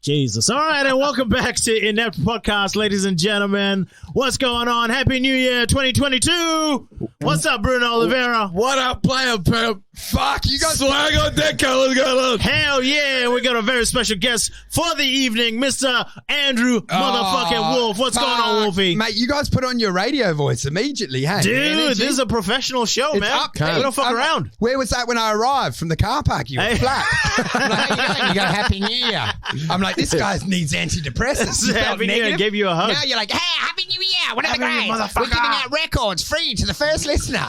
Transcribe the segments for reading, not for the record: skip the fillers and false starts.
Jesus. All right, and welcome back to eneptpodcast, ladies and gentlemen. What's going on? Happy New Year 2022. What's up, Bruno Oliveira? What up, player pimp? Fuck, you got swag on deck, what's going on? Hell yeah, we got a very special guest for the evening, Mr. Andrew motherfucking Wolfe. What's going on, Wolfie? Mate, you guys put on your radio voice immediately, hey? Dude, this is a professional show, It's man. up, We don't fuck around. Where was that when I arrived from the car park? You were flat. I'm like, how you going? You got a Happy New Year. I'm like, this guy needs antidepressants. You felt Happy New Year, negative. gave you a hug. Now you're like, hey, Happy New Year. What are the Happy New Year, grades? motherfucker. We're giving out records free to the first listener.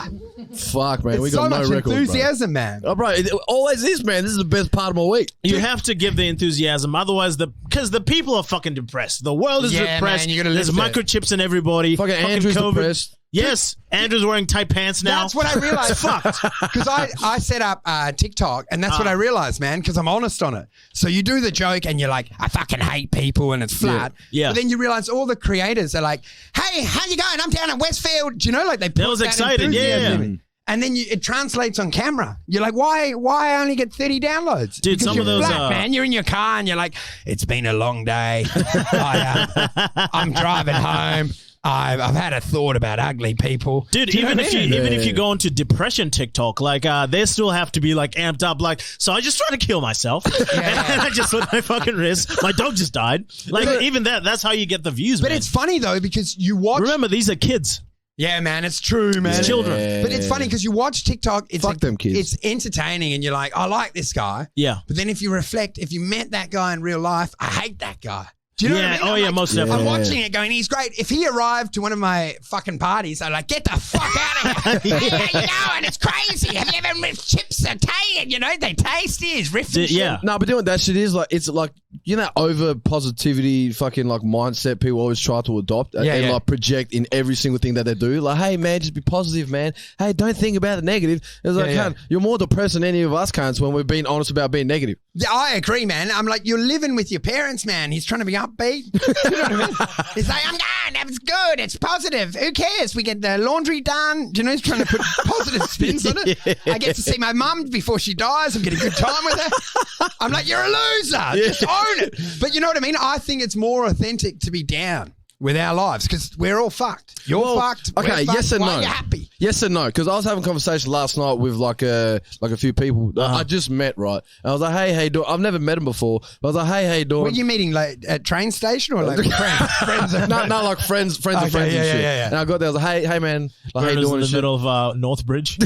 Fuck, man, we It's got so no much records, enthusiasm, man. bro. Oh, bro, it always is, man. This is the best part of my week. You have to give the enthusiasm, otherwise because the people are fucking depressed. The world is depressed. Man, you gotta There's lift it. microchips in everybody. Fucking Andrew's COVID. depressed. Yes, Andrew's wearing tight pants now. That's what I realized. Fucked. Because I set up TikTok, and that's what I realized, man, because I'm honest on it. So you do the joke, and you're like, I fucking hate people, and it's flat. Yeah. But then you realize all the creators are like, hey, how you going? I'm down in Westfield. Do you know, like they put That was exciting, enthusiasm yeah. in. And then it translates on camera. You're like, why I only get 30 downloads? Dude, Because some you're of those, flat, man. You're in your car, and you're like, it's been a long day. I'm driving home. I've had a thought about ugly people. Dude, Do you know even what I mean? if you go into depression TikTok, like they still have to be like amped up. Like, so I just tried to kill myself, and I just slit my fucking wrist. My dog just died. Like, even that's how you get the views. But man. it's funny though because you watch. Remember, these are kids. Yeah, man, it's true, man. It's children. But it's funny because you watch TikTok. It's Fuck them kids. It's entertaining, and you're like, I like this guy. Yeah. But then if you reflect, if you met that guy in real life, I hate that guy. Do you know what I mean? Oh, I'm yeah, like, most definitely. I'm watching it going, he's great. If he arrived to one of my fucking parties, I'm like, get the fuck out of here. Hey, how you going? It's crazy. Have you ever riffed chips sauteed? You know, they tasty. He's riffing shit. Yeah. No, but doing that shit is like, it's like, you know, over positivity fucking like mindset people always try to adopt and like project in every single thing that they do. Like, hey man, just be positive, man. Hey, don't think about the negative. It's like, cunt, you're more depressed than any of us cunts when we're being honest about being negative. Yeah, I agree, man. I'm like, you're living with your parents, man. He's trying to be upbeat. You know what I mean? He's like, I'm going. It's good. It's positive. Who cares? We get the laundry done. Do you know, he's trying to put positive spins on it. I get to see my mum before she dies. I'm getting a good time with her. I'm like, you're a loser. Just own it. But you know what I mean? I think it's more authentic to be down with our lives because we're all fucked. You're fucked. Okay, we're fucked. yes and Why no. are you happy? Yes and no, because I was having a conversation last night with like a few people I just met, right? And I was like, hey, how you doing? I've never met them before. But I was like, hey, how you doing? Were you meeting like at train station or like friends? no, like friends of friends and shit. Yeah. And I got there, I was like, hey man, like, how you doing? In the middle of Northbridge.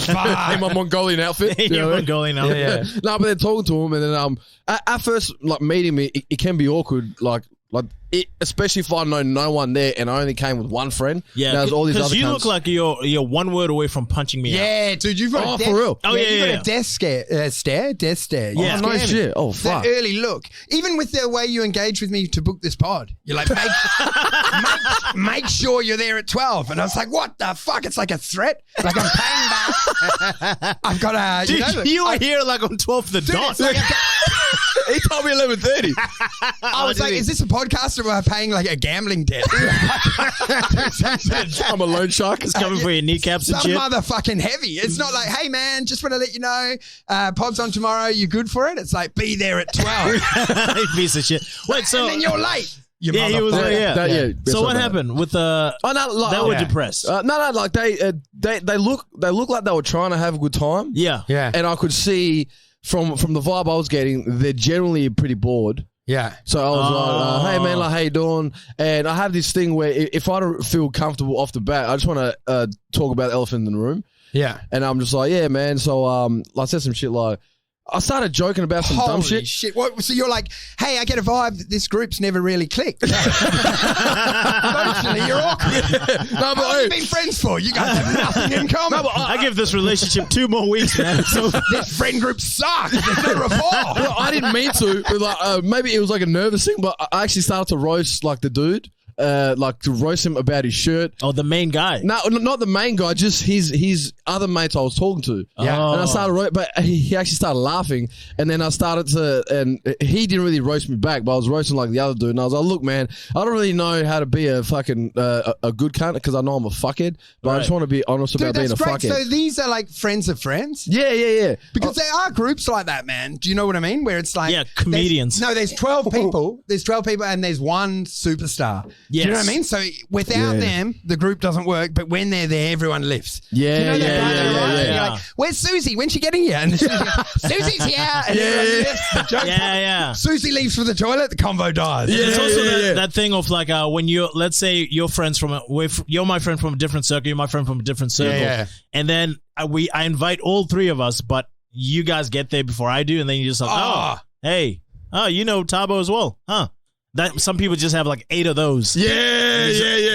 In my Mongolian outfit. In your Mongolian outfit. Yeah. No, but they're talking to him, and then at first, like meeting me, it can be awkward, especially if I know no one there, and I only came with one friend. Yeah, there's all these other because you cunts. look like you're one word away from punching me out. Yeah, dude, you've got for real. Oh, yeah, you've yeah. got a death stare. Yeah. Oh, no shit. Oh, fuck. That early look. Even with the way you engage with me to book this pod, you're like, make sure you're there at 12. And I was like, what the fuck? It's like a threat. Like I'm paying back. I've got a... Dude, you were here like on 12 the dot. it's like He told me 11:30. I was like, is this a podcast or am I paying like a gambling debt? I'm a loan shark. It's coming for your kneecaps and Some shit. motherfucking heavy. It's not like, hey man, just want to let you know, pod's on tomorrow. You good for it? It's like, be there at 12. You piece of shit. Wait, so and then you're late. You yeah, he was motherfucker. yeah. So what happened with the? Oh no, like, they were depressed. No, like they look like they were trying to have a good time. Yeah. And I could see from the vibe I was getting, they're generally pretty bored. Yeah. So I was like, hey man, like how you doing? And I have this thing where if I don't feel comfortable off the bat, I just want to talk about the elephant in the room. Yeah. And I'm just like, yeah, man. So I said some shit like, I started joking about some dumb Holy shit. What, so you're like, hey, I get a vibe that this group's never really clicked. Emotionally, you're awkward. No, but How long have you been friends for? You guys have nothing in common. I give this relationship 2 more weeks, man. So This friend group sucks. There's no rapport. I didn't mean to. But like, maybe it was like a nervous thing, but I actually started to roast like the dude. like to roast him about his shirt. Oh, the main guy. No, not the main guy, just his other mates I was talking to. Yeah. And I started, but he actually started laughing, and then I started to, and he didn't really roast me back, but I was roasting like the other dude, and I was like, look, man, I don't really know how to be a fucking a good cunt because I know I'm a fuckhead, but I just want to be honest about being a fuckhead. So these are like friends of friends? Yeah. Because there are groups like that, man. Do you know what I mean? Where it's like... Yeah, comedians. There's 12 people. There's 12 people and there's one superstar. Yes. Do you know what I mean? So without them, the group doesn't work, but when they're there, everyone lifts. Yeah, you know yeah. You're like, where's Susie? When's she getting here? And Susie's here. And everyone lifts. The joke Susie leaves for the toilet, the convo dies. Yeah, there's also that thing of like when you're, let's say you're friends you're my friend from a different circle, you're my friend from a different circle, and then I invite all three of us, but you guys get there before I do, and then you just like, hey, you know Tabo as well, huh? That some people just have like 8 of those. Yeah.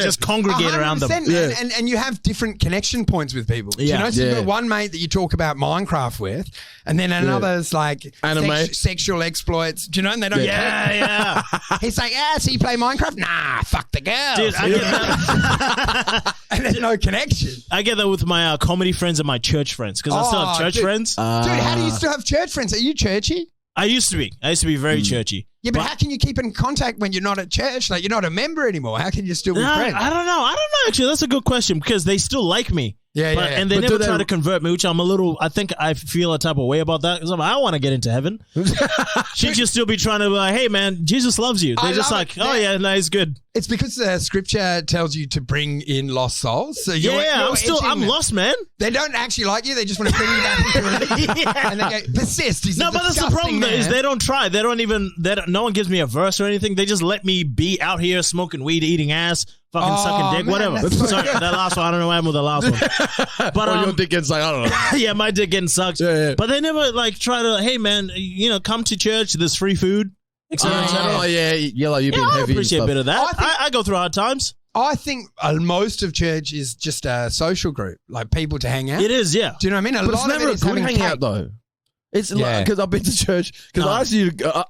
Just congregate around them. And you have different connection points with people. Do you know? So you've got one mate that you talk about Minecraft with, and then another's like anime, sexual exploits. Do you know? And they don't. Yeah. He's like, so you play Minecraft? Nah, fuck the girls. Dude, I get that. And there's no connection. I get that with my comedy friends and my church friends because I still have church friends. Dude, how do you still have church friends? Are you churchy? I used to be very churchy. Yeah, but how can you keep in contact when you're not at church? Like, you're not a member anymore. How can you still be friends? I don't know. Actually, that's a good question because they still like me. And they never try to convert me, which I think I feel a type of way about that because I want to get into heaven. She'd just still be trying to be like, hey, man, Jesus loves you. They're just like, oh, yeah, no, he's good. It's because the scripture tells you to bring in lost souls. So I'm lost, man. They don't actually like you. They just want to bring you back into religion. And they go, persist. He's but that's the problem though, is they don't try. No one gives me a verse or anything. They just let me be out here smoking weed, eating ass, fucking sucking dick, whatever. Sorry, that last one, I don't know what happened with the last one. But your dick getting sucked, I don't know. Yeah, my dick getting sucked. Yeah. But they never like try to, hey man, come to church, there's free food, etc. Oh yeah, like you've been heavy. I appreciate a bit of that. I go through hard times. I think most of church is just a social group, like people to hang out. It is, yeah. Do you know what I mean? But it's never a good hangout though. It's because I've been to church because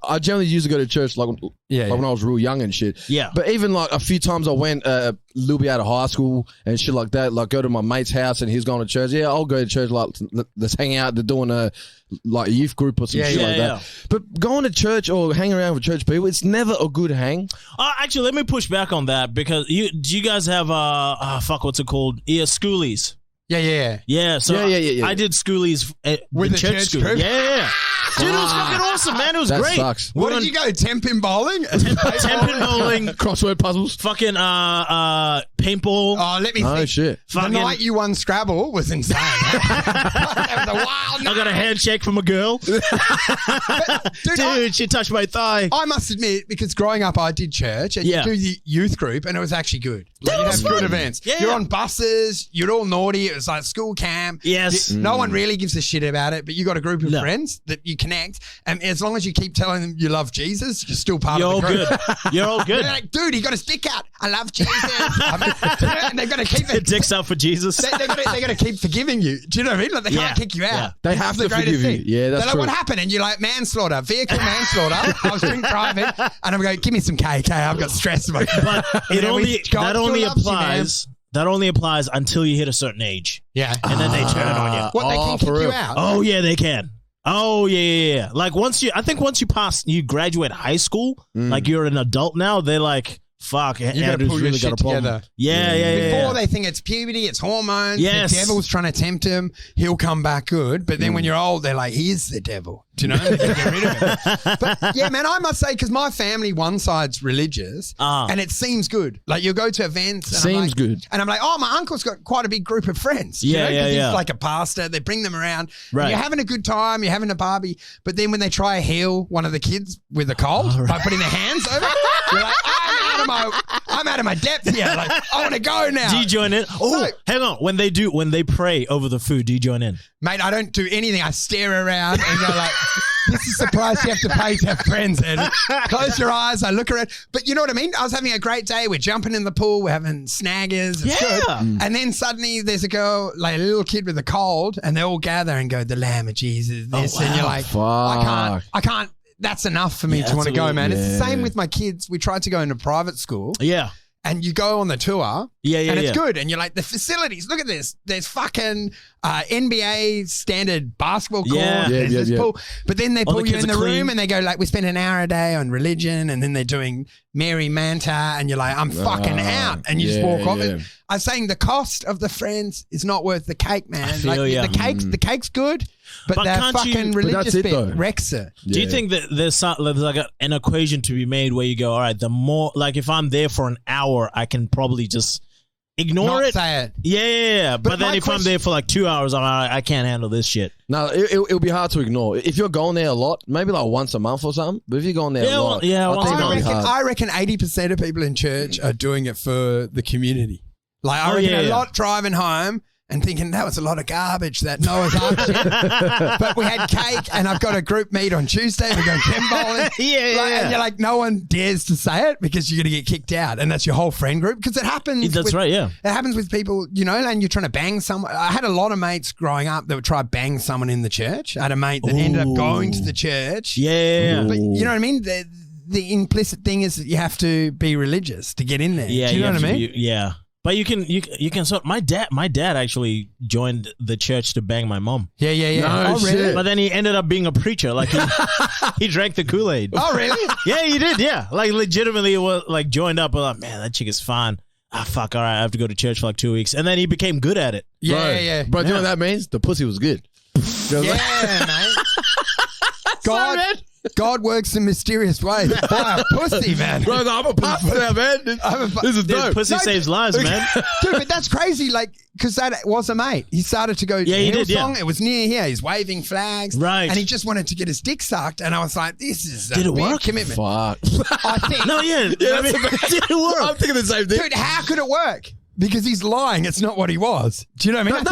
I generally used to go to church like when I was real young and shit. Yeah. But even like a few times I went a little bit out of high school and shit like that. Like go to my mate's house and he's going to church. Yeah, I'll go to church. Like let's hang out. They're doing a youth group or some shit like that. But going to church or hanging around with church people, it's never a good hang. Actually, let me push back on that because do you guys have what's it called? Schoolies. Yeah. So I did schoolies with the church school. group. Yeah. Dude, it was fucking awesome, man. It was great. Sucks. What did you go? 10-pin bowling? 10-pin bowling. Crossword puzzles. Fucking paintball. Oh, let me think. Oh, shit. The night you won Scrabble was insane. That was a wild night. I got a handshake from a girl. Dude, she touched my thigh. I must admit, because growing up I did church and you do the youth group and it was actually good. Like, you'd have good events. Yeah. You're on buses. You're all naughty. It was like school camp. Yes. No one really gives a shit about it, but you got a group of friends that you connect, and as long as you keep telling them you love Jesus, you're still part of the group. You're all good. They're like, dude, he got his dick out. I love Jesus. And they've got to keep it. Dick's out for Jesus. They're got to keep forgiving you. Do you know what I mean? Like they can't kick you out. Yeah. They have to forgive you. Yeah, that's They're like, what happened? And you're like, manslaughter, vehicle manslaughter. I was drink driving, and I'm going, give me some KK. I've got stress. But that only applies until you hit a certain age. Yeah. And then they turn on you. What, they can kick you out? Oh, yeah, they can. Oh, yeah. Like once you graduate high school, like you're an adult now, they're like, fuck, Andrew's really got a problem. Together. Yeah. Before they think it's puberty, it's hormones. Yes. The devil's trying to tempt him. He'll come back good. But then when you're old, they're like, he is the devil. Do you know? They get rid of him. But yeah, man, I must say, because my family, one side's religious, and it seems good. Like you'll go to events. And seems good. And I'm like, oh, my uncle's got quite a big group of friends. Yeah. He's like a pastor. They bring them around. Right. You're having a good time. You're having a barbie. But then when they try to heal one of the kids with a cold by putting their hands over it, you're like, I'm out of my depth here. Like, I want to go now. Do you join in? Oh, hang on. When they pray over the food, do you join in? Mate, I don't do anything. I stare around and go like, this is the price you have to pay to have friends. And close your eyes. I look around. But you know what I mean? I was having a great day. We're jumping in the pool. We're having snaggers. It's good. And then suddenly there's a girl, like a little kid with a cold, and they all gather and go, the Lamb of Jesus, this. And you're like, fuck. I can't. That's enough for me to want to go, man. It's the same with my kids. We tried to go into private school. Yeah. and you go on the tour. Yeah, and it's good. And you're like, the facilities, look at this. There's fucking NBA standard basketball court. There's this pool. But then they pull you in the room and they go like, we spend an hour a day on religion, and then they're doing Mary Manta, and you're like, I'm fucking out. And you just walk off. Yeah. I'm saying the cost of the friends is not worth the cake, man. The cake's good, but the fucking religious bit wrecks it. Do you think that there's like an equation to be made where you go, all right, the more, like if I'm there for an hour, I can probably just ignore it. Say it. Yeah. But then if I'm there for like 2 hours, I can't handle this shit. No, it'll be hard to ignore. If you're going there a lot, maybe like once a month or something. But if you're going there a lot, I reckon 80% of people in church are doing it for the community. Like I reckon a lot driving home and thinking that was a lot of garbage, that Noah's Ark shit. But we had cake, and I've got a group meet on Tuesday. We're going Ken bowling. And you're like, no one dares to say it because you're going to get kicked out, and that's your whole friend group. Because it happens. That's right. Yeah, it happens with people, you know. And you're trying to bang someone. I had a lot of mates growing up that would try to bang someone in the church. I had a mate that ended up going to the church. Yeah. But you know what I mean? The implicit thing is that you have to be religious to get in there. Yeah, do you know what I mean? Yeah. But you can sort. My dad actually joined the church to bang my mom. Yeah. No, really? shit. But then he ended up being a preacher. Like he drank the Kool-Aid. Oh, really? Yeah, he did. Yeah, like legitimately, was like joined up. Like, man, that chick is fine. Fuck. All right, I have to go to church for like 2 weeks, and then he became good at it. Yeah. Bro, do you know what that means? The pussy was good. Yeah, mate. God works in mysterious ways. Buy a pussy, man. Bro, I'm a pastor now, man. This is dope. Pussy saves lives, man. Dude, but that's crazy, like, because that was a mate. He started to go to Hillsong. It was near here. He's waving flags. Right. And he just wanted to get his dick sucked. And I was like, this is a big commitment. Fuck. I think. No, yeah. Did it work? I'm thinking the same thing. Dude, how could it work? Because he's lying. It's not what he was. Do you know what I mean?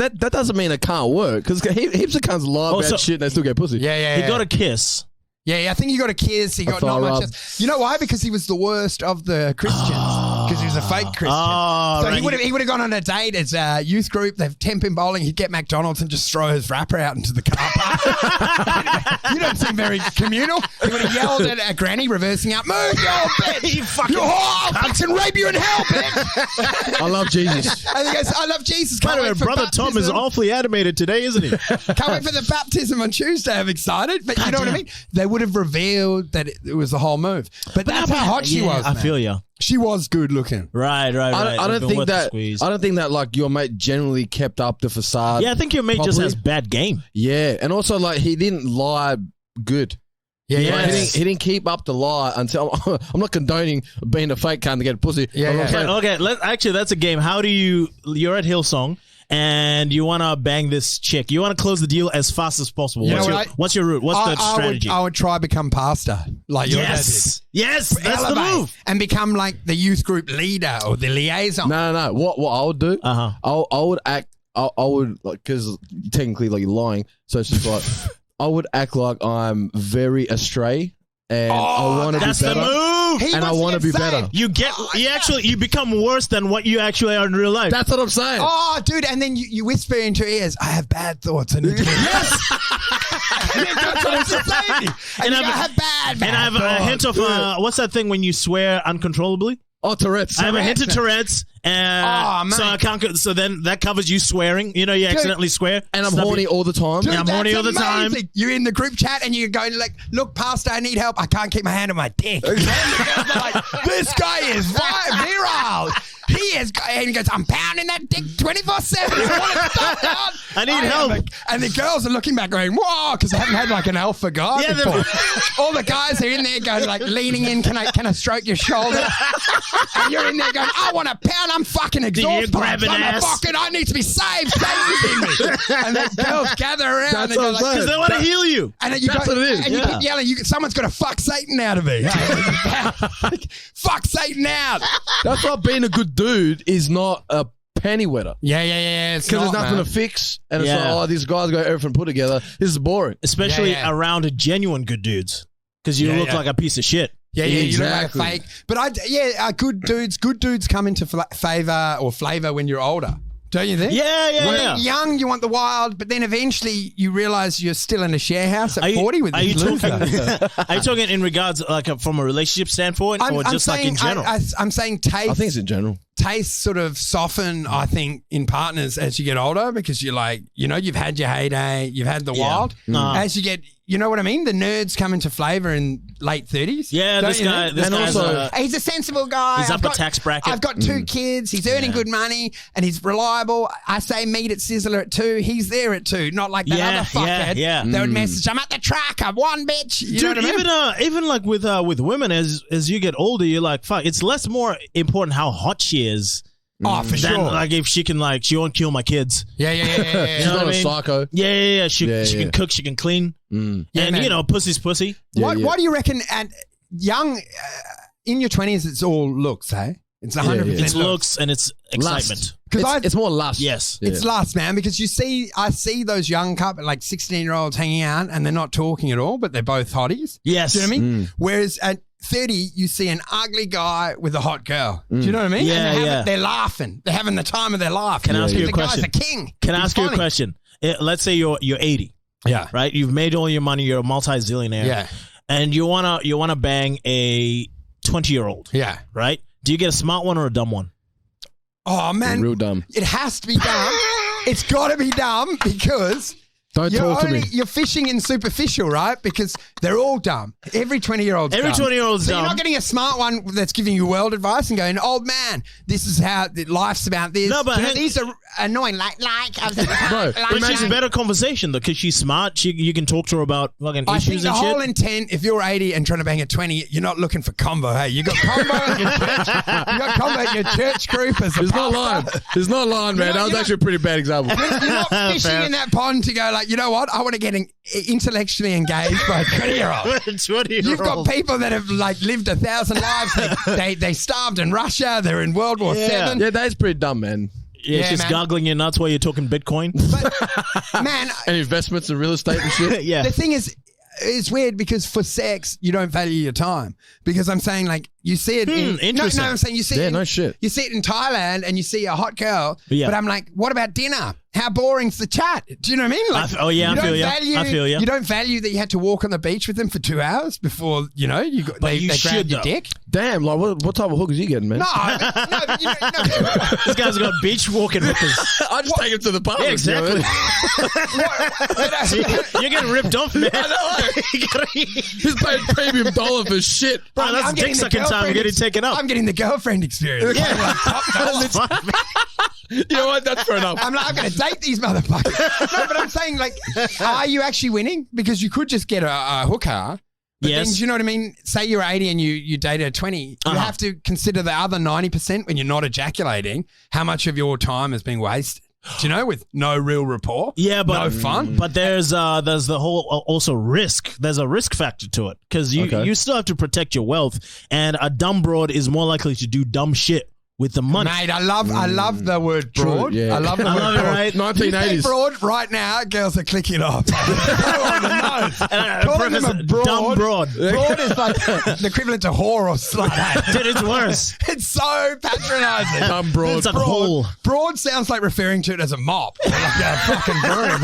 That doesn't mean it can't work. Because heaps of cunts lie about shit and they still get pussy. Yeah. He got a kiss. Yeah, I think he got a kiss. He got not much else. You know why? Because he was the worst of the Christians. Because he was a fake Christian. So he would have gone on a date as a youth group. They've temp him bowling. He'd get McDonald's and just throw his wrapper out into the car park. You don't seem very communal. He would have yelled at a granny reversing out, move your bitch. You fucking I'll fucking rape you in hell, bitch. I love Jesus. And he goes, I love Jesus. By the way, Brother Tom is awfully animated today, isn't he? Can't wait for the baptism on Tuesday. I'm excited. But you know what I mean? They would have revealed that it was the whole move. But that's how hot she was, I feel you. She was good looking. Right. I don't think that like your mate generally kept up the facade. Yeah, I think your mate just has bad game. Yeah, and also like he didn't lie good. Yeah. He didn't keep up the lie until I'm not condoning being a fake cunt to get a pussy. Yeah. Okay, actually that's a game. How do you're at Hillsong and you want to bang this chick. You want to close the deal as fast as possible. What's your route? What's the strategy? I would try become pastor. Like yes, that's the move. And become like the youth group leader or the liaison. No. What I would do, I would act, I would, like, because technically like you're lying, so it's just like, I would act like I'm very astray. And I want to be better. That's the move. And I want to be better. You become worse than what you actually are in real life. That's what I'm saying. Oh, dude. And then you whisper into her ears, I have bad thoughts. And yes. That's what I'm saying. And I have bad And I have a hint of, what's that thing when you swear uncontrollably? Oh, Tourette's. I have a hint of Tourette's, and so I can't. So then that covers you swearing. You know, you accidentally swear, and I'm horny all the time. Dude, I'm horny all the time. You're in the group chat, and you're going like, "Look, Pastor, I need help. I can't keep my hand on my dick." And the girls are like, "This guy is viral. He is." And he goes, "I'm pounding that dick 24/7. You want to stop that? I need help." And the girls are looking back, going, "Whoa," because they haven't had like an alpha guy before. All the guys are in there going like, leaning in. Can I stroke your shoulder? And you're in there going, I want to pound. I'm fucking exhausted. I need to be saved. Satan's in me. And the girls gather around. Because they want to heal you. And then you keep yelling, someone's got to fuck Satan out of me. Fuck Satan out. That's why being a good dude is not a penny wetter. Yeah. Because there's nothing to fix. And it's like, these guys got everything put together. This is boring. Especially around genuine good dudes. Because you look like a piece of shit. Yeah, you look like a fake. But good dudes come into flavor when you're older. Don't you think? Yeah. When you're young, you want the wild, but then eventually you realize you're still in a share house at 40 with this loser. Are you talking in regards like from a relationship standpoint or just like in general? I'm saying taste. I think it's in general. Tastes sort of soften, I think, in partners as you get older because you're like, you've had your heyday, you've had the wild. As you get, you know what I mean? The nerds come into flavour in late 30s. Yeah, this guy's he's a sensible guy. He's upper tax bracket. I've got 2 kids. He's earning good money and he's reliable. I say meet at Sizzler at 2. He's there at 2. Not like that other fuckhead. They would message, I'm at the track. I've won, bitch. You know what I mean? Even like with women, as you get older, you're like, fuck, it's less more important how hot she is. Oh, for sure. Like if she can, like, she won't kill my kids. Yeah. She's not a psycho. Yeah. She can cook, she can clean. And, pussy's pussy. Why do you reckon at young, in your 20s, it's all looks, hey? It's 100% It's looks and it's excitement. It's more lust. Yes. It's lust, man, because I see those young couple, like 16-year-olds hanging out and they're not talking at all, but they're both hotties. Yes. Do you know what I mean? Whereas at 30, you see an ugly guy with a hot girl. Do you know what I mean? Yeah, they're laughing. They're having the time of their life. Can I ask you a question? The guy's a king. Can I ask you a question? Let's say you're 80. Yeah. Right? You've made all your money. You're a multi-zillionaire. Yeah. And you wanna bang a 20-year-old. Yeah. Right? Do you get a smart one or a dumb one? Oh, man. Real dumb. It has to be dumb. It's got to be dumb because... Don't talk to me. You're fishing in superficial, right? Because they're all dumb. Every 20-year-old's dumb. Every 20-year-old's dumb. You're not getting a smart one that's giving you world advice and going, old man, this is how life's about this. No, but these are annoying. Like I was it makes a better conversation though, because she's smart. You can talk to her about fucking issues and shit. I think the whole intent, if you're 80 and trying to bang a 20, you're not looking for combo. Hey, you got combo in your church. You got combo in your church group as a It's not lying. It's not lying, man. That was actually a pretty bad example. You're not fishing in that pond to go like, you know what? I want to get intellectually engaged by a 20-year-old. You've got people that have like lived 1,000 lives. They starved in Russia. They're in World War VII. Yeah, that's pretty dumb, man. Yeah, it's just man. goggling your nuts while you're talking Bitcoin. But, man, and investments in real estate and shit. Yeah. The thing is, it's weird because for sex, you don't value your time. Because I'm saying, like, you see it in... Interesting. No, I'm saying you see it no shit. You see it in Thailand and you see a hot girl. Yeah. But I'm like, what about dinner? How boring's the chat? Do you know what I mean? Like, I feel you. You don't value that you had to walk on the beach with them for 2 hours before, they grabbed your dick? Damn, like what type of hookers you getting, man? No, but This guy's got beach walking hookers. I just take him to the pub. Yeah, exactly. You're getting ripped off, man. I know. He's paying premium dollar for shit. Bro, that's dick sucking time getting taken up. I'm getting the girlfriend experience. Yeah. You know what? That's fair enough. I'm like, I'm going to date these motherfuckers. No, but I'm saying, like, are you actually winning? Because you could just get a hooker. But yes. Then, do you know what I mean? Say you're 80 and you date a 20. You have to consider the other 90% when you're not ejaculating, how much of your time is being wasted. Do you know, with no real rapport? Yeah, but no fun. But there's the whole also risk. There's a risk factor to it because you still have to protect your wealth, and a dumb broad is more likely to do dumb shit with the money. Mate, I love the word broad. True, yeah. I love the word broad. Right? 1980s. You say broad right now, girls are clicking off. Calling them a broad. Dumb broad. Broad is like the equivalent to whore or slut. Dude, it's worse. It's so patronising. Dumb broad. It's like a hole. Broad sounds like referring to it as a mop. Or like a fucking broom.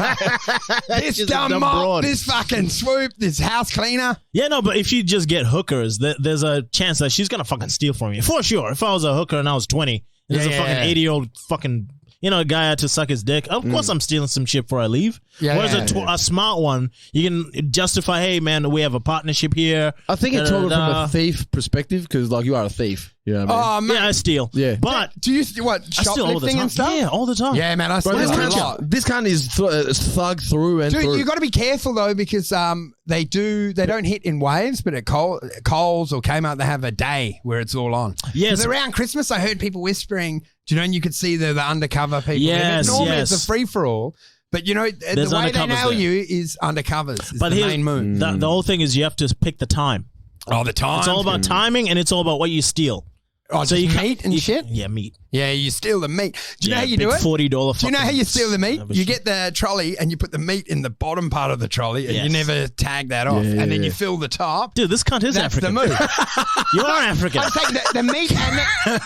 This Just dumb a dumb mop, broad. this fucking swoop, this house cleaner. Yeah, no, but if you just get hookers, there's a chance that she's gonna fucking steal from you for sure. If I was a hooker and I was 20, and there's a fucking 80-year-old fucking guy had to suck his dick. Of course, I'm stealing some shit before I leave. Whereas a smart one, you can justify, hey man, we have a partnership here. I think it's talking from a thief perspective because, like, you are a thief. You know what I mean? Yeah, I steal. Yeah, but do you what I steal all the shoplifting time. and stuff? Yeah, all the time. Yeah, man, I steal Bro, a lot. this kind is thug through and Dude, through. you got to be careful though because they don't hit in waves, but at Coles or Kmart they have a day where it's all on. Yes. 'Cause around Christmas I heard people whispering, do you know, and you could see the undercover people. Yes, normally yes. it's a free for all. But you know, There's the way they undercovers nail there. you is undercovers. Is But the here's main move. the whole thing is you have to pick the time. Oh, the time. It's all about timing and it's all about what you steal. Oh, so you meat and shit? Yeah, meat. Yeah, you steal the meat. Do you know how you do it? $40. Do you know how you steal the meat? You get the trolley and you put the meat in the bottom part of the trolley and you never tag that off. And then you fill the top. Dude, this cunt is African. That's the move. You are African. I'm saying the meat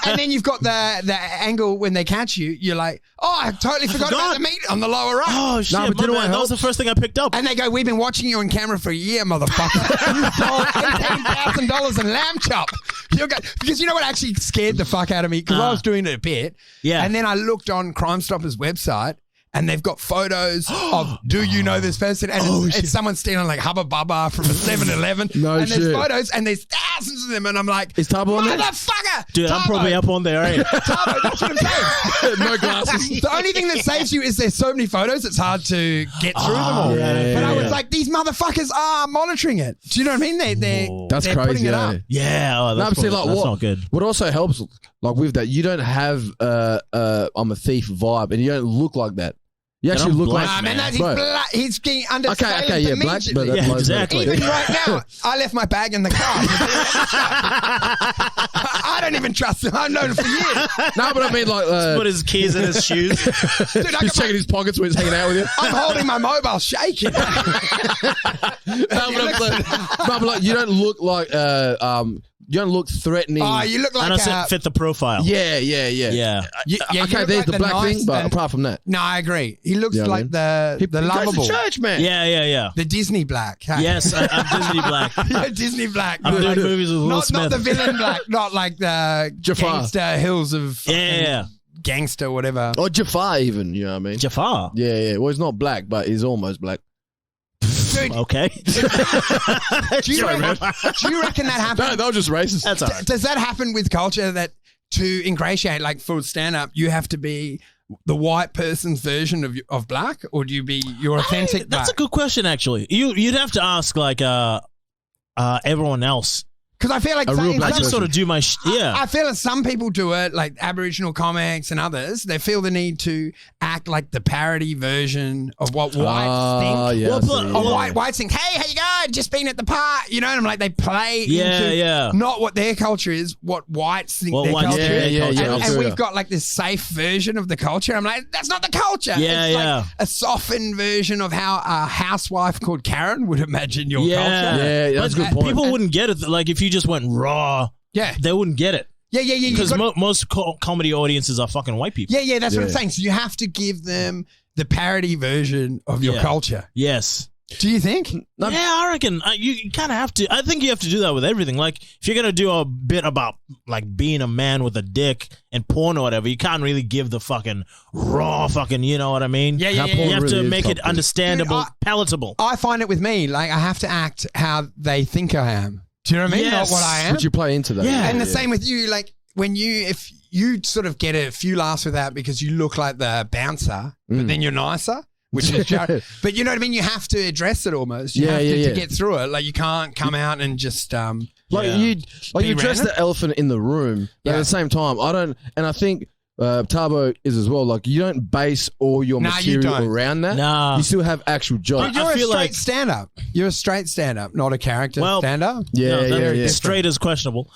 and then you've got the angle when they catch you. You're like, oh, I totally forgot about the meat on the lower right. Oh, shit. No, but that was the first thing I picked up. And they go, we've been watching you on camera for a year, motherfucker. You stole $18,000 in lamb chop. Because you know what actually scared the fuck out of me? Because I was doing it a bit. Yeah. And then I looked on Crime Stoppers' website and they've got photos of, do you know this person? And it's someone stealing like Hubba Bubba from a 7-Eleven. And there's photos and there's thousands of them. And I'm like, is Tabo on there? Motherfucker! Dude, I'm probably up on there, ain't Tabo, that's what I'm saying. No glasses. The only thing that saves you is there's so many photos, it's hard to get through them all. But I was like, these motherfuckers are monitoring it. Do you know what I mean? They're crazy, putting it up. Yeah. That's not good. What also helps, like with that, you don't have I'm a thief vibe, and you don't look like that. You actually look black, like man. He's getting understated. Okay, yeah, black, but yeah, exactly. Even right now, I left my bag in the car. I don't even trust him. I've known him for years. No, but I mean, like, put his keys in his shoes. Dude, he's checking his pockets when he's hanging out with you. I'm holding my mobile shaking. But like, you don't look like you don't look threatening. Oh, you look like fit the profile. Yeah. Okay, there's the black thing, but apart from that, no, I agree. He looks like the lovable goes to church man. Yeah. The Disney black. Yes, I'm Disney black. Yeah, Disney black. I'm doing movies with Will Smith. Not the villain black. Not like the gangster hills of gangster whatever. Or Jafar even. You know what I mean? Jafar. Yeah. Well, he's not black, but he's almost black. Dude, okay. do you reckon that happens? No, that was just racist. That's all right. Does that happen with culture that to ingratiate, like for stand-up, you have to be the white person's version of black, or do you be your authentic black? That's a good question, actually. You'd have to ask like everyone else. Because I feel like I just sort of do my I feel like some people do it, like Aboriginal comics and others. They feel the need to act like the parody version of what whites think. Yeah, whites think, hey, how you going? Just been at the park. You know, and I'm like, they play into not what their culture is, what whites think their culture is. And we've got like this safe version of the culture. I'm like, that's not the culture. It's like a softened version of how a housewife called Karen would imagine your culture. Yeah, that's a good point. People wouldn't get it. Like if you just went raw, they wouldn't get it. Yeah. Because most comedy audiences are fucking white people. Yeah, that's what I'm saying. So you have to give them the parody version of your culture. Yes. Do you think? Yeah, I reckon you kind of have to. I think you have to do that with everything. Like, if you're going to do a bit about, like, being a man with a dick and porn or whatever, you can't really give the fucking raw fucking, you know what I mean? Yeah. You have to make it understandable, palatable. I find it with me. Like, I have to act how they think I am. Do you know what I mean? Yes. Not what I am. Would you play into that? Yeah. And the same with you. Like, if you sort of get a few laughs with that because you look like the bouncer, but then you're nicer. Which is but you know what I mean? You have to address it almost. You have to get through it. Like, you can't come out and just you address the elephant in the room, but at the same time, I think Tabo is as well. Like, you don't base all your material around that. Nah. You still have actual jokes. You're a straight stand-up. You're a straight stand-up, not a character stand-up. Yeah. Straight is questionable.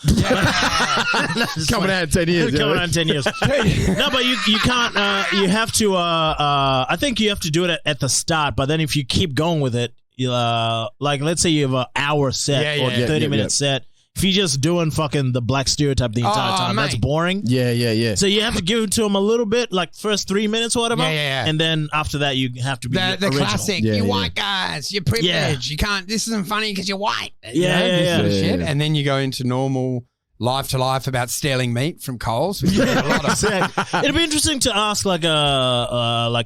Coming out in 10 years. Coming out in 10 years. No, but you can't. You have to. I think you have to do it at the start. But then if you keep going with it, like let's say you have an hour set or 30-minute set. If you're just doing fucking the black stereotype the entire time, that's boring. Yeah. So you have to give it to them a little bit, like first 3 minutes or whatever. Yeah. And then after that, you have to be the original. classic. You white guys, you're privileged. You can't. This isn't funny because you're white. Shit. And then you go into normal life to life about stealing meat from Coles. Which a lot of. It'd be interesting to ask like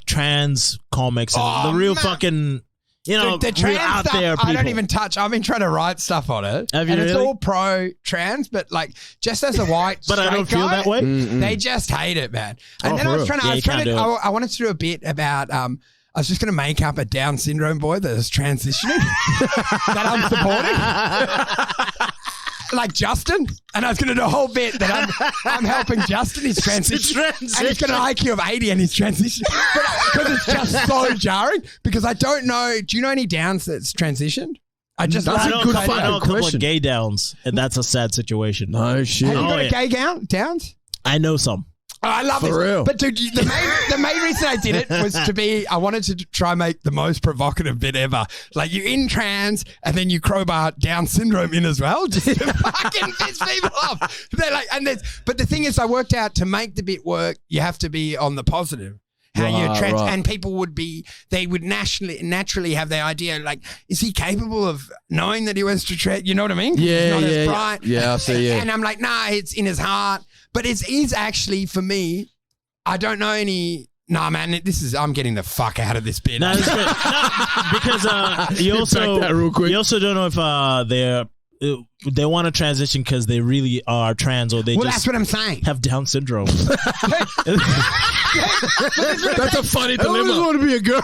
trans comics and the real fucking. You know, the trans out stuff, there, people. I don't even touch. I've been trying to write stuff on it. Have you and really? It's all pro-trans, but like just as a white but I don't feel that way. They just hate it, man. And then I was trying to, I wanted to do a bit about, I was just going to make up a Down syndrome boy that is transitioning that I'm supporting. Like Justin, and I was going to do a whole bit that I'm helping Justin. He's transitioning, and he's got an IQ of 80, and he's transitioning. Because it's just so jarring. Because I don't know. Do you know any Downs that's transitioned? I just That's like a good I know a couple question. of gay downs, and that's a sad situation. No shit. Have you got yeah. a gay gown? Downs? I know some. Oh, I love For this. real. But dude, the main reason I did it was I wanted to try and make the most provocative bit ever. Like you're in trans and then you crowbar Down syndrome in as well, just to fucking piss people off. They're like, but the thing is, I worked out to make the bit work, you have to be on the positive. How you're trans, and people they would naturally have their idea, like, is he capable of knowing that he was to trans? You know what I mean? Yeah, He's not yeah, as bright. yeah. I see. Yeah, And I'm like, nah, it's in his heart. But it is actually, for me, I don't know any. Nah, man, I'm getting the fuck out of this bit. No, that's good. No, because you also that real quick. you also don't know if they want to transition because they really are trans or they Well, just that's what I'm saying. have Down syndrome. That's a funny dilemma. I always want to be a girl.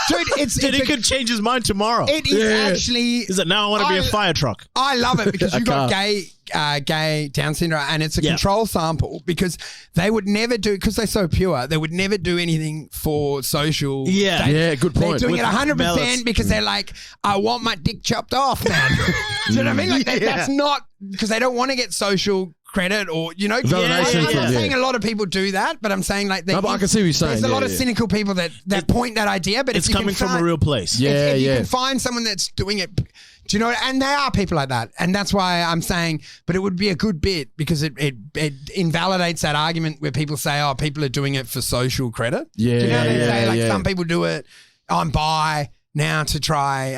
Dude, He could change his mind tomorrow. it is actually. Is it now I want to be a fire truck? I love it because you got car. gay Down syndrome, and it's a control sample because they would never do, because they're so pure, they would never do anything for social. Yeah. Yeah, good point. They're doing it With 100% ballots. because they're like, I want my dick chopped off, man. Do you know what I mean? Like that's not because they don't want to get social credit or, you know, Validation I'm not saying a lot of people do that, but I'm saying like No, but I can see what you're saying. there's a lot of cynical people that point that idea, but It's if you coming can from a real place. Yeah, if you yeah. can find someone that's doing it, do you know? And there are people like that, and that's why I'm saying. But it would be a good bit because it invalidates that argument where people say, "Oh, people are doing it for social credit." Yeah, do you know what I mean? yeah, Say, like yeah. some people do it. I'm bi now to try.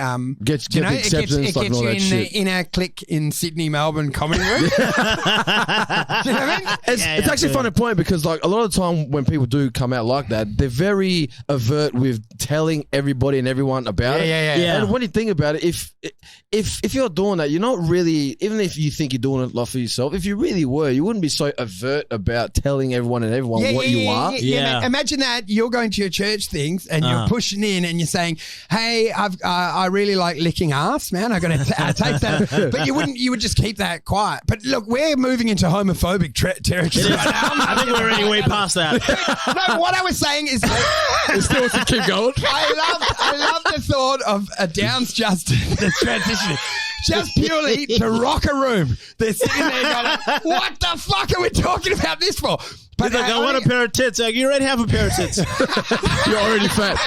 Get you know, the acceptance, it like gets all you that in shit. the inner clique in Sydney, Melbourne comedy room. Do you know what I mean? It's actually a funny point because like a lot of the time when people do come out like that, they're very overt with telling everybody and everyone about it. Yeah. And when you think about it, if you're doing that, you're not really, even if you think you're doing it like for yourself, if you really were, you wouldn't be so overt about telling everyone and everyone what you are. Yeah. Imagine that you're going to your church things and you're pushing in and you're saying, "Hey, I really like licking ass, man. I'm going to taste that." But you would just keep that quiet. But look, we're moving into homophobic territory right now. I think we're already way past that. No, what I was saying is, It still wants to keep going. I love the thought of a Downs Justice that's transitioning. Just purely to rock a room. They're sitting there going, what the fuck are we talking about this for? But like, I want a pair of tits. Like, you already have a pair of tits. You're already fat.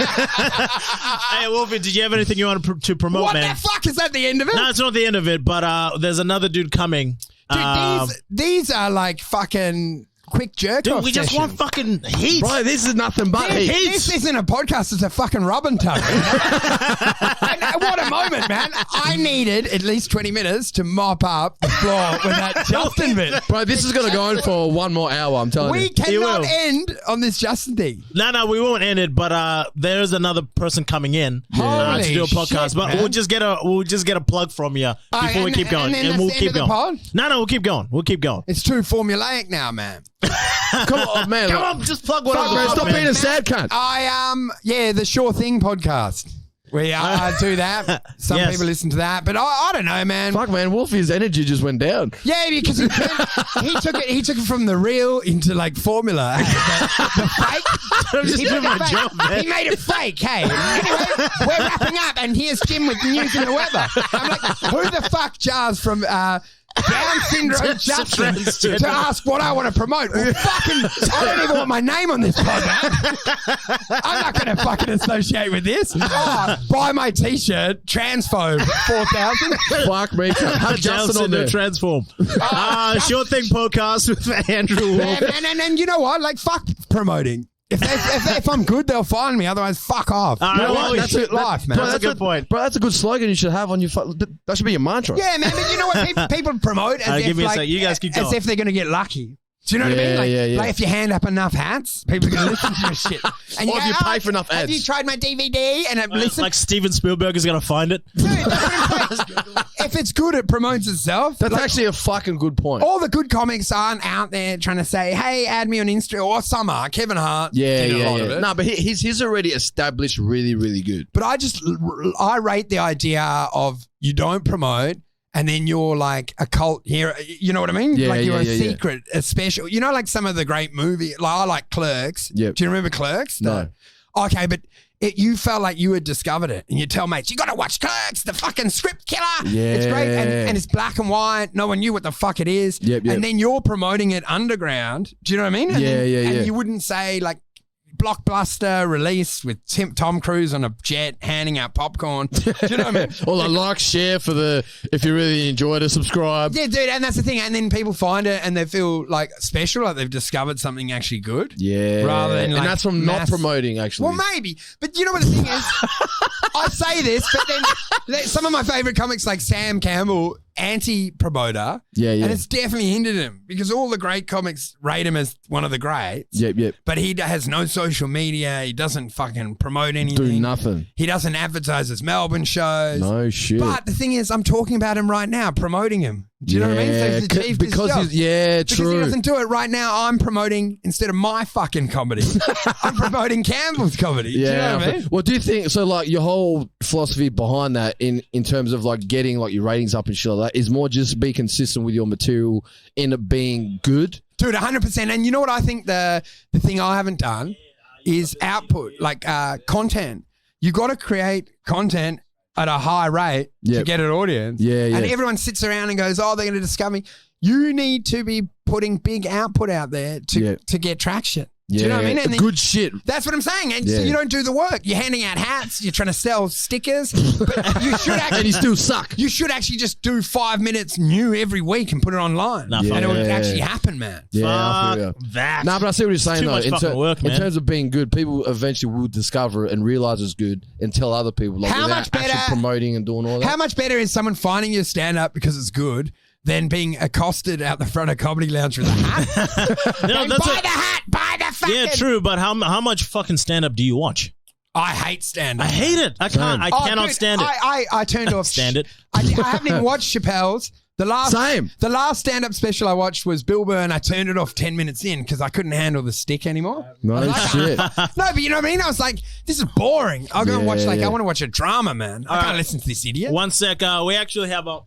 Hey, Wolfie, did you have anything you want to promote, What man? the fuck? Is that the end of it? No, it's not the end of it, but there's another dude coming. Dude, these are like fucking quick jerk off Dude, we just want fucking heat. Bro, this is nothing but heat. This isn't a podcast, it's a fucking rub and tug. And what a moment, man. I needed at least 20 minutes to mop up the floor with that Justin bit. Bro, this is going to go on for 1 more hour, I'm telling We you. cannot will. end on this Justin thing. No, we won't end it. But there's another person coming in to Holy do a podcast. shit, But man. we'll just get a plug from you before we and- keep going, and then we'll that's the keep end of the going. pod? No, we'll keep going. We'll keep going. It's too formulaic now, man. Come on, man. Come on, just plug one Fuck, man, up. stop being a sad cunt. The Sure Thing podcast. We do that. Some Yes. people listen to that, but I don't know, man. Fuck, man. Wolfie's energy just went down. Yeah, because he took it from the real into like formula. The fake. I'm just doing my job, man. He made it fake. Hey, anyway, we're wrapping up, and here's Jim with news and the weather. I'm like, who the fuck jars from Down syndrome Justin to ask what I want to promote? Well, I don't even want my name on this pod, man. I'm not going to fucking associate with this. Oh, buy my t-shirt, transphobe 4,000. Fuck me. Have Justin on there. Transform. Short Thing podcast with Andrew Wolfe. And you know what? Like, fuck promoting. If I'm good, they'll find me. Otherwise, fuck off. All right, You know well, what? that's Shit life, man. Bro, That's a good point. Bro, that's a good slogan you should have on your... That should be your mantra. Yeah, man. But you know what? People promote as give me a if, sec. You guys keep as going. if they're going to get lucky. Do you know what I Yeah, mean? Like, yeah. like if you hand up enough hats, people are going to listen to your shit. And Or if you pay for enough Have ads. you tried my DVD? And listen. Like Steven Spielberg is going to find it. Dude, that's what I'm saying. If it's good, it promotes itself. That's Like, actually a fucking good point. all the good comics aren't out there trying to say, hey, add me on Insta, or some are. Kevin Hart. Yeah, did a lot of yeah. it. No, but he's already established really, really good. But I rate the idea of you don't promote and then you're like a cult hero. You know what I mean? Yeah, like you're a yeah, yeah. secret, a special. You know, like some of the great movies. Like I like Clerks. Yep. Do you remember Clerks? No. Okay, but you felt like you had discovered it, and you tell mates, you got to watch Clerks, the fucking script killer. Yeah. It's great, and it's black and white. No one knew what the fuck it is. Yep. And then you're promoting it underground. Do you know what I mean? And And you wouldn't say like blockbuster release with Tom Cruise on a jet handing out popcorn. Do you know what I mean? Or like share for if you really enjoyed it, subscribe. Yeah, dude, and that's the thing. And then people find it and they feel like special, like they've discovered something actually good. Yeah. Rather than and that's from not promoting, actually. Well, maybe. But you know what the thing is? I say this, but then some of my favorite comics like Sam Campbell, anti-promoter. Yeah. And it's definitely hindered him because all the great comics rate him as one of the greats. Yep. But he has no social media. He doesn't fucking promote anything. Do nothing. He doesn't advertise his Melbourne shows. No shit. But the thing is, I'm talking about him right now, promoting him. Do you know what I mean? So he's achieved his job. Because he doesn't do it right now. I'm promoting, instead of my fucking comedy, I'm promoting Campbell's comedy. Yeah. Do you know what I mean? Well, do you think, so like your whole philosophy behind that in terms of like getting like your ratings up and shit like that is more just be consistent with your material in it being good? Dude, 100%. And you know what I think the thing I haven't done is output, like content. You got to create content at a high rate to get an audience. Yeah. And everyone sits around and goes, oh, they're going to discover me. You need to be putting big output out there to get traction. Do you know what I mean? And good shit. That's what I'm saying. And so you don't do the work. You're handing out hats. You're trying to sell stickers. But you should actually, and you still suck. You should actually just do 5 minutes new every week and put it online. And it would actually happen, man. Yeah, I feel that. No, but I see what you're saying, though. In terms of being good, people eventually will discover it and realize it's good and tell other people. Like, how much better actually promoting and doing all that? How much better is someone finding your stand-up because it's good than being accosted out the front of Comedy Lounge with a hat? Buy the hat! Buy the fucking... Yeah, true, but how much fucking stand-up do you watch? I hate stand-up. I hate it. I can't. I cannot stand it. I turned off... Stand it. I haven't even watched Chappelle's. The last stand-up special I watched was Bill Burr, and I turned it off 10 minutes in because I couldn't handle the stick anymore. No shit. No, but you know what I mean? I was like, this is boring. I'll go and watch, I want to watch a drama, man. I can't listen to this idiot. One sec. We actually have a...